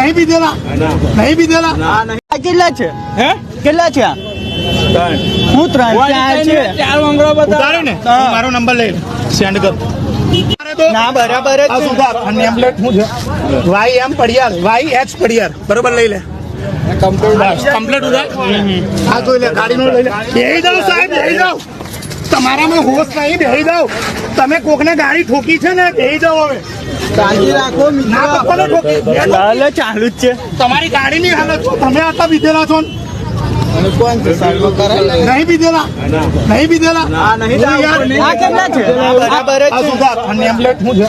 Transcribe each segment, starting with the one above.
નહીં પીધેલા નહીં પીધેલા કેટલા છે હે કેટલા છે હું 3 4 છે 4 મંગળો ઉતારે ને મારો નંબર લઈ સેન્ડ કર ના બરાબર જ છે નેમ પ્લેટ શું છે વાય એમ પડિયાર વાય એચ પડિયાર બરોબર લઈ લે કમ્પ્લીટ ઉધાર આ જોઈ લે ગાડીનો લઈ લે બેહી જાઓ સાહેબ બેહી જાઓ તમારામાં હોશ નહીં બેહી જાઓ તમે કોકને ગાડી ઠોકી છે ને બેહી જાઓ હવે શાંતિ રાખો ના તો કોને ઠોકી ચાલે ચાલુ જ છે તમારી ગાડીની હાલત જો તમે આટલા પીધેલા છો ને? કોણ છે સાહેબ કરાય નહીં પીધેલા નહીં પીધેલા આ કેટલા છે બરાબર જ છે સુધાર નેમ પ્લેટ શું છે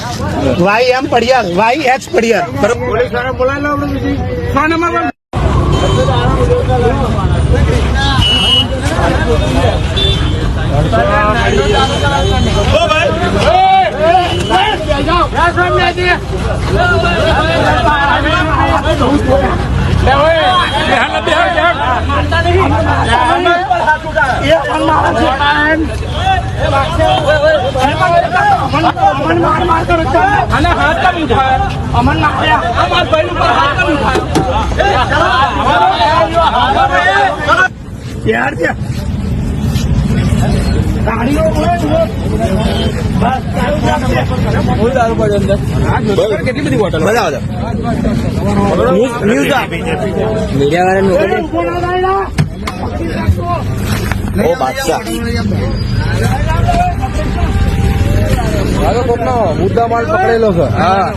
વાય એમ પડિયાર વાય એચ પડિયાર બરોબર પોલીસ વાળા બોલાવી લો બીજી ફોન નંબર यार क्या गाड़ियों કેટલી બધી બોટલ મીડિયા વાળા ઓ બાદશાહ કોકનો મુદ્દા માલ પકડેલો છે હા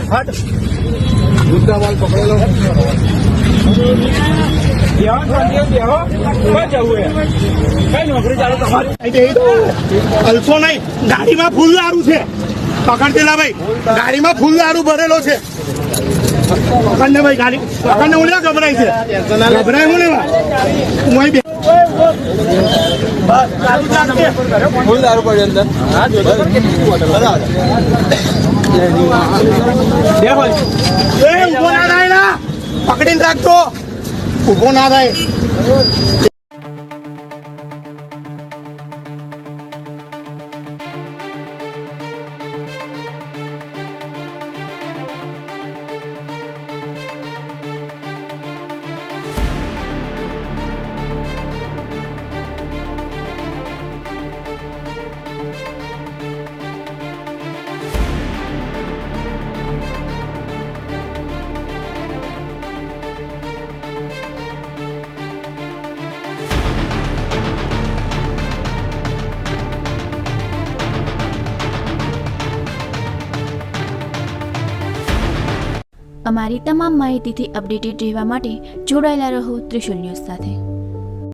મુદ્દા માલ પકડેલો અલ્ફો નહીં ગાડીમાં ફૂલ દારૂ છે પકડ પેલા ભાઈ ગાડીમાં ફૂલ દારૂ ભરેલો છે પકડ ને ભાઈ ગાડી પકડ ને હું ગભરાય છે ગભરાય હું લેવા હું અહીં ફૂલ દારૂ પડ્યો અંદર ઉભો ના થાય પકડીને રાખતો ઉભો ના થાય અમારી તમામ માહિતીથી અપડેટેડ રહેવા માટે જોડાયેલા રહો ત્રિશુલ ન્યૂઝ સાથે।